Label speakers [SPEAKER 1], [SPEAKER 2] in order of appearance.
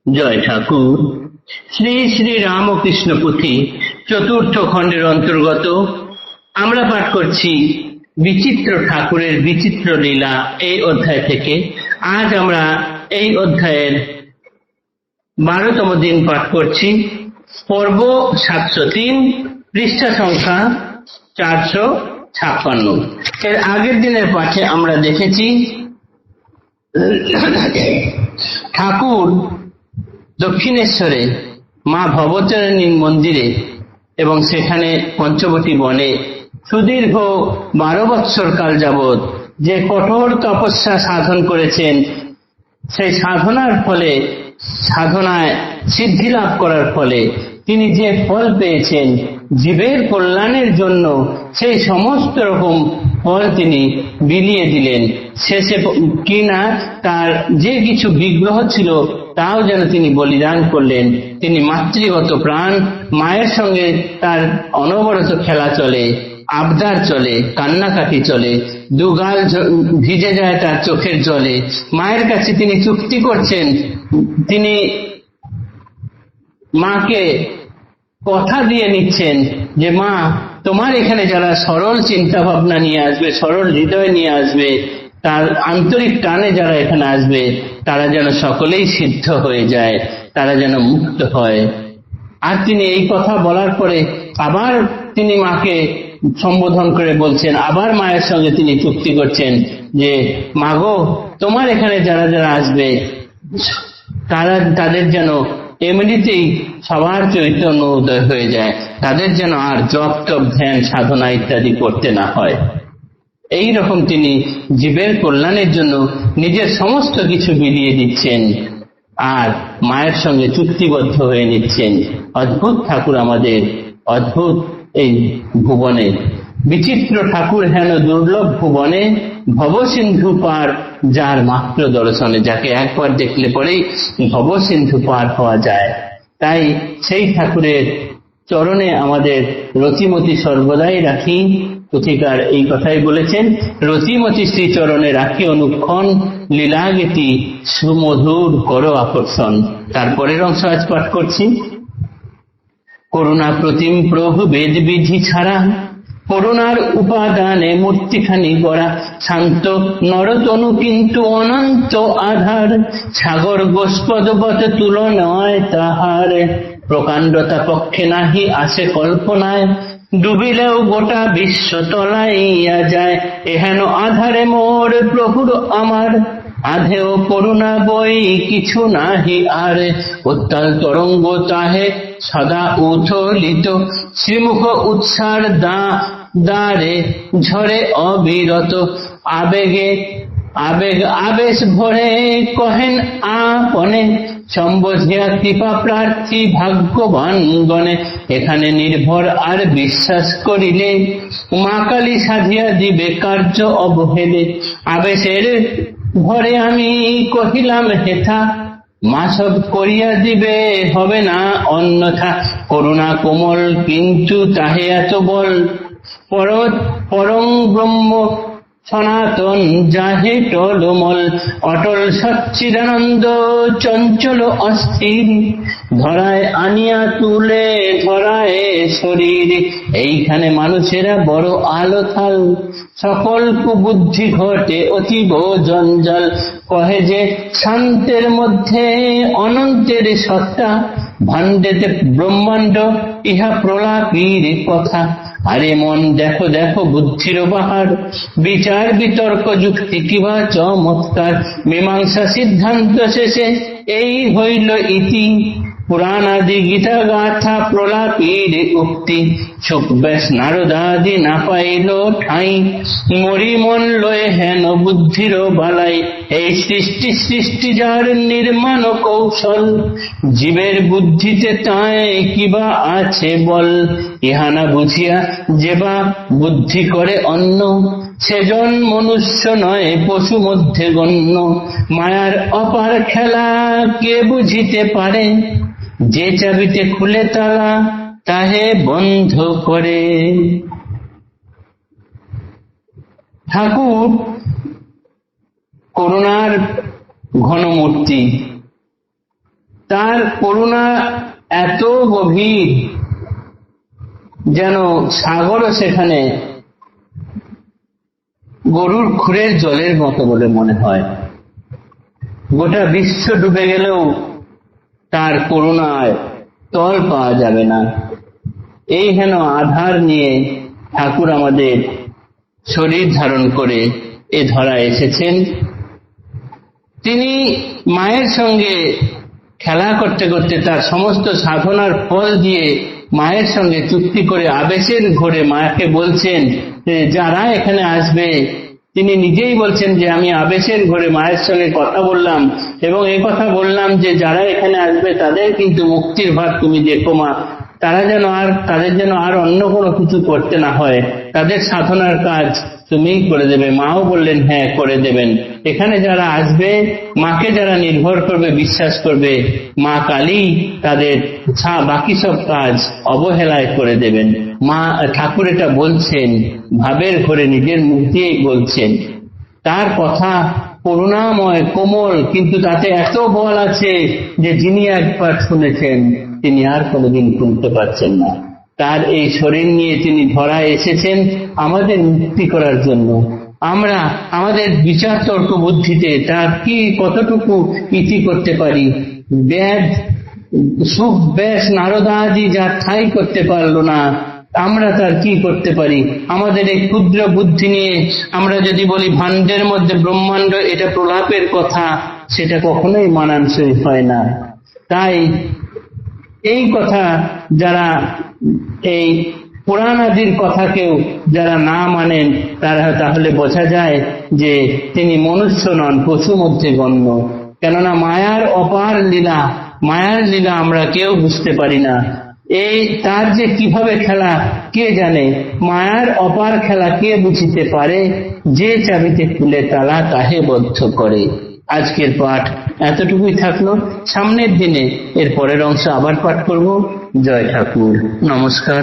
[SPEAKER 1] জয় ঠাকুর। শ্রী শ্রী রামকৃষ্ণ পুঁথি চতুর্থ খণ্ডের অন্তর্গত আমরা পাঠ করছি বিচিত্র ঠাকুরের বিচিত্র লীলা এই অধ্যায় থেকে। আজ আমরা এই অধ্যায়ের 12তম দিন পাঠ করছি। পর্ব 703, পৃষ্ঠা সংখ্যা 456। এর আগের দিনের পাঠে আমরা দেখেছি ঠাকুর দক্ষিণেশ্বরে মা ভবতারিণীর মন্দিরে এবং সেখানে পঞ্চবটী বনে সুদীর্ঘ 12 বৎসর কাল যাবৎ যে কঠোর তপস্যা সাধন করেছেন, সেই সাধনার ফলে, সাধনায় সিদ্ধি লাভ করার ফলে তিনি যে ফল পেয়েছেন জীবের কল্যাণের জন্য, সেই সমস্ত রকম ফল তিনি বিলিয়ে দিলেন। শেষে কিনা তার যে কিছু বিগ্রহ ছিল তাও যেন তিনি বলিদান করলেন। তিনি মাতৃগত প্রাণ, মায়ের সঙ্গে তার অনবরত খেলা চলে, আবদার চলে, কান্নাকাটি চলে, দুগাল ভিজে যায় তার চোখের জলে। মায়ের কাছে তিনি চুক্তি করছেন, তিনি মাকে কথা দিয়ে নিচ্ছেন যে মা, তোমার এখানে যারা সরল চিন্তা ভাবনা নিয়ে আসবে, সরল হৃদয় নিয়ে আসবে, তার আন্তরিক টানে যারা এখানে আসবে, তারা যেন সকলেই সিদ্ধ হয়ে যায়, তারা যেন মুক্ত হয়। আর তিনি এই কথা বলার পরে আবার তিনি মাকে সম্বোধন করে বলছেন, আবার মায়ের সঙ্গে তিনি চুক্তি করছেন যে মা গো, তোমার এখানে যারা যারা আসবে তাদের যেন এমনিতেই সবার চৈতন্য উদয় হয়ে যায়, তাদের যেন আর জপ তপ ধ্যান সাধনা ইত্যাদি করতে না হয়। এই রকম তিনি জীবের কল্যাণের জন্য নিজের সমস্ত কিছু বিলিয়ে দিচ্ছেন আর মায়ের সঙ্গে চুক্তিবদ্ধ হয়ে নিচ্ছেন। অদ্ভুত ঠাকুর আমাদের, অদ্ভুত এই ভুবনে বিচিত্র ঠাকুর হেন দুর্লভ ভুবনে, ভবসিন্ধু পার যার মাত্র দর্শনে, যাকে একবার দেখলে পরেই ভবসিন্ধু পার হওয়া যায়। তাই সেই ঠাকুরের চরণে আমাদের রতিমতি সর্বদাই রাখি। পুথিকার এই কথাই বলেছেন, রতিমতি শ্রীচরণে রাখি অনুক্ষণ, লীলাগীতি সুমধুর করো আকর্ষণ। তারপরের অংশ আজ পাঠ করছি। করুণা প্রতিম প্রভু বেদ বিধি ছাড়া, করুণার উপাদানে মূর্তিখানি গড়া, শান্ত নরতনু কিন্তু অনন্ত আধার, সাগর গোস্পদবত তুলনায় তাহার, প্রকাণ্ডতা পক্ষে নাহি আসে কল্পনায়, ডুবিলেও গোটা বিশ্ব তলাইয়া যায়, এহেন আধারে মোর প্রভুর আমার, আধেও করুণা বই কিছু নাহি আর, উত্তাল তরঙ্গ তাহে সদা উথলিত, শ্রীমুখ উৎসার দ্বারে ঝরে অবিরত, আবেশ ভরে কহেন আপনে, সম্বোধিয়া কৃপা প্রার্থী ভাগ্যবান গণে, এখানে নির্ভর আর বিশ্বাস করিলে, মা কালী সাধিয়া দিবে কার্য অবহেলে, আবেশের ভরে আমি কহিলাম হেথা, মা সব করিয়া দিবে হবে না অন্যথা, করুণা কোমল কিন্তু তাহে এত বল, পরম ব্রহ্ম সনাতন যাহে টলমল, অটল সচ্চিদানন্দ চঞ্চল অস্থির, ধরায় আনিয়া তুলে ধরায় শরীর, এইখানে মানুষেরা বড় আলোথাল, সকল কুবুদ্ধি ঘটে অতীব জঞ্জাল, কহে যে শান্তের মধ্যে অনন্তের সত্তা, ভাণ্ডেতে ব্রহ্মাণ্ড ইহা প্রলাপীর কথা, আরে মন দেখো দেখো বুদ্ধির বাহার, বিচার বিতর্ক যুক্তি কিবা চমৎকার, মীমাংসা সিদ্ধান্ত শেষে এই হইল ইতি, পুরাণ আদি গীতা গাথা প্রলাপীর উক্তি, সুখবেশ নারদাদি না পাইল ঠাঁই, মরি মন লয়ে হেন বুদ্ধির বালাই, এই সৃষ্টি যার নির্মাণ কৌশল, জীবের বুদ্ধিতে তাই কিবা আছে বল, ইহানা বুঝিয়া যেবা বুদ্ধি করে অন্য, সেজন মনুষ্য নয় পশু মধ্যে গণ্য, মায়ার অপার খেলা কে বুঝিতে পারে, যে চাবিতে খুলে তালা তাহে বন্ধ করে। ঠাকুর করুণার ঘনমূর্তি, তার করুণা এত গভীর যেন সাগরও সেখানে গরুর খুরের জলের মতো বলে মনে হয়। গোটা বিশ্ব ডুবে গেলেও তার করুণায় তল পাওয়া যাবে না। এই হেন আধার নিয়ে ঠাকুর আমাদের শরীর ধারণ করে এ ধরায় এসেছেন। তিনি মায়ের সঙ্গে খেলা করতে করতে তার সমস্ত সাধনার ফল দিয়ে মায়ের সঙ্গে চুক্তি করে আবেশের ঘোরে মাকে বলছেন যে যারা এখানে আসবে, তিনি নিজেই বলছেন যে আমি আবেশের ঘোরে মায়ের সঙ্গে কথা বললাম এবং এই কথা বললাম যে যারা এখানে আসবে তাদের কিন্তু মুক্তির ভার তুমি দেখো মা, তাদের যেন আর অন্য কোনো কিছু করতে না হয়, তাদের সাধনার কাজ তুমিই করে দেবে। মাও বললেন হ্যাঁ করে দেবেন। এখানে যারা আসবে, মাকে যারা নির্ভর করবে, বিশ্বাস করবে, মা কালী তাদের বাকি সব কাজ অবহেলায় করে দেবেন। মা ঠাকুর এটা বলছেন, ভাবের ঘরে নিজের মুখ দিয়েই বলছেন। তার কথা করুণাময়, কোমল, কিন্তু তাতে এত বল আছে যে যিনি একবার শুনেছেন তিনি আর কোনোদিন শুনতে পারছেন না। তার এই শরীর নিয়ে তিনি ধরায় এসেছেন আমাদের মুক্তি করার জন্য। আমরা আমাদের বিচার তর্ক বুদ্ধিতে তার কি কতটুকু ইতি করতে পারি, বেদ সুখ বেশ নারদাদি যার ঠাঁই করতে পারলো না, আমরা তার কি করতে পারি? আমাদের এই ক্ষুদ্র বুদ্ধি নিয়ে আমরা যদি বলি ভাণ্ডের মধ্যে ব্রহ্মাণ্ড, এটা প্রলাপের কথা, সেটা কখনোই মানানসই হয় না। তাই এই কথা যারা এই পুরাণ আদির কথাকেও যারা না মানেন, তারা তাহলে বোঝা যায় যে তিনি মনুষ্য নন, পশু মধ্যে গণ্য। কেননা মায়ার অপার লীলা, মায়ার লীলা আমরা কেউ বুঝতে পারি না। এই তার যে কিভাবে খেলা কে জানে, মায়ার অপার খেলা কে বুঝিতে পারে, যে চাবিতে খুলে তালা তাহে বদ্ধ করে। আজকের পাঠ এতটুকুই থাকলো। সামনের দিনে এর পরের অংশ আবার পাঠ করব। জয় ঠাকুর, নমস্কার।